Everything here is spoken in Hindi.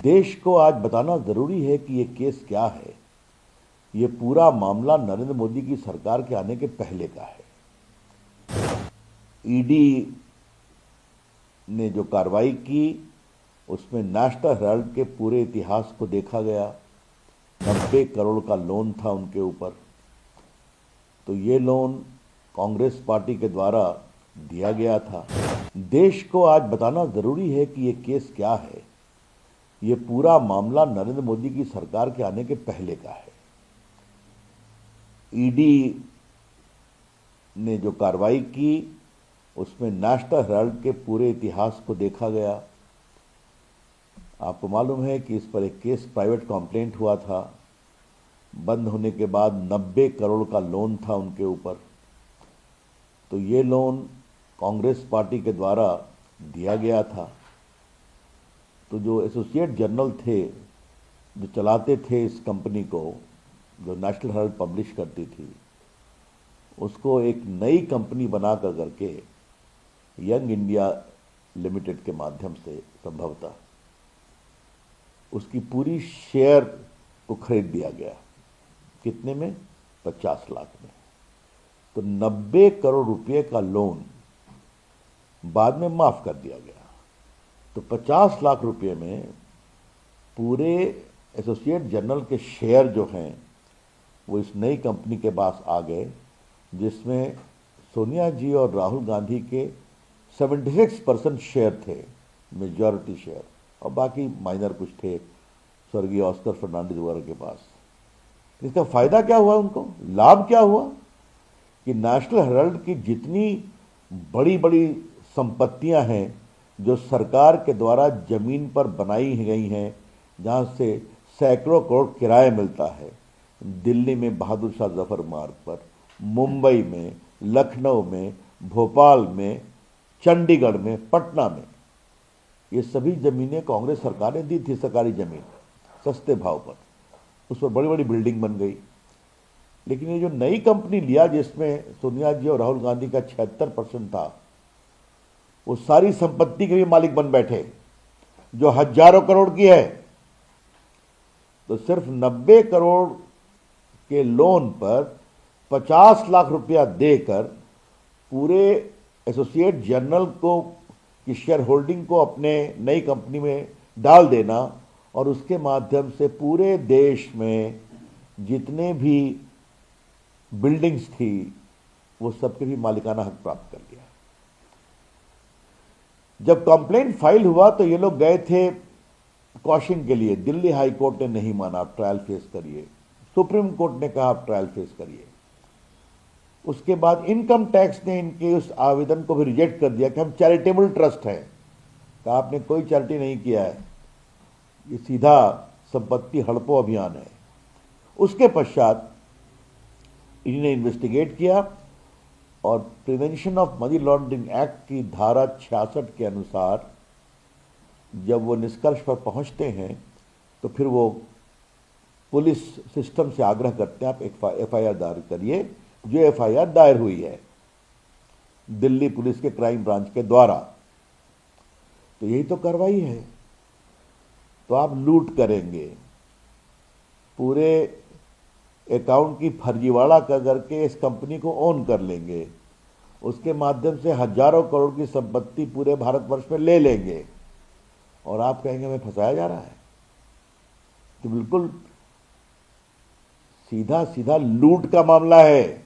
देश को आज बताना जरूरी है कि ये केस क्या है। ये पूरा मामला नरेंद्र मोदी की सरकार के आने के पहले का है। ईडी ने जो कार्रवाई की उसमें नेशनल हेराल्ड के पूरे इतिहास को देखा गया। 90 करोड़ का लोन था उनके ऊपर। तो ये लोन कांग्रेस पार्टी के द्वारा दिया गया था। देश को आज बताना जरूरी है कि ये केस क्या है। ये पूरा मामला नरेंद्र मोदी की सरकार के आने के पहले का है। ईडी ने जो कार्रवाई की उसमें नेशनल हेराल्ड के पूरे इतिहास को देखा गया। आपको मालूम है कि इस पर एक केस प्राइवेट कंप्लेंट हुआ था। बंद होने के बाद 90 करोड़ का लोन था उनके ऊपर। तो ये लोन कांग्रेस पार्टी के द्वारा दिया गया था। तो जो एसोसिएट जर्नल थे, जो चलाते थे इस कंपनी को, जो नेशनल हेराल्ड पब्लिश करती थी, उसको एक नई कंपनी बना कर करके यंग इंडिया लिमिटेड के माध्यम से संभवतः उसकी पूरी शेयर को खरीद दिया गया। कितने में? 50 लाख में। तो 90 करोड़ रुपए का लोन बाद में माफ कर दिया गया। तो 50 लाख रुपए में पूरे एसोसिएट जर्नल के शेयर जो हैं वो इस नई कंपनी के पास आ गए, जिसमें सोनिया जी और राहुल गांधी के 76% शेयर थे, मेजॉरिटी शेयर, और बाकी माइनर कुछ थे स्वर्गीय ऑस्कर फर्नांडिस वगैरह के पास। इसका फायदा क्या हुआ उनको? लाभ क्या हुआ कि नेशनल हेराल्ड की जितनी बड़ी बड़ी संपत्तियां हैं जो सरकार के द्वारा जमीन पर बनाई गई हैं, जहां से सैकड़ों करोड़ किराया मिलता है, दिल्ली में बहादुर शाह जफर मार्ग पर, मुंबई में, लखनऊ में, भोपाल में, चंडीगढ़ में, पटना में, ये सभी जमीनें कांग्रेस सरकार ने दी थी। सरकारी जमीन सस्ते भाव पर, उस पर बड़ी बड़ी बिल्डिंग बन गई। लेकिन ये जो नई कंपनी लिया जिसमें सोनिया जी और राहुल गांधी का 76% था, वो सारी संपत्ति के भी मालिक बन बैठे, जो हजारों करोड़ की है। तो सिर्फ 90 करोड़ के लोन पर 50 लाख रुपया देकर पूरे एसोसिएट जर्नल को की शेयर होल्डिंग को अपने नई कंपनी में डाल देना और उसके माध्यम से पूरे देश में जितने भी बिल्डिंग्स थी वो सबके भी मालिकाना हक प्राप्त कर लिया। जब कंप्लेंट फाइल हुआ तो ये लोग गए थे कॉशिंग के लिए। दिल्ली हाई कोर्ट ने नहीं माना, आप ट्रायल फेस करिए। सुप्रीम कोर्ट ने कहा आप ट्रायल फेस करिए। उसके बाद इनकम टैक्स ने इनके उस आवेदन को भी रिजेक्ट कर दिया कि हम चैरिटेबल ट्रस्ट हैं। कहा आपने कोई चैरिटी नहीं किया है, ये सीधा संपत्ति हड़पो अभियान है। उसके पश्चात इन्होंने इन्वेस्टिगेट किया और prevention of money laundering act की धारा 66 के अनुसार जब वो निष्कर्ष पर पहुंचते हैं तो फिर वो पुलिस सिस्टम से आग्रह करते हैं आप एफआईआर दायर करिए, जो एफआईआर दायर हुई है दिल्ली पुलिस के क्राइम ब्रांच के द्वारा। तो यही तो कार्रवाई है। तो आप लूट करेंगे, पूरे अकाउंट की फर्जीवाड़ा कर करके इस कंपनी को ओन कर लेंगे, उसके माध्यम से हजारों करोड़ की संपत्ति पूरे भारतवर्ष में ले लेंगे और आप कहेंगे हमें फंसाया जा रहा है। तो बिल्कुल सीधा सीधा लूट का मामला है।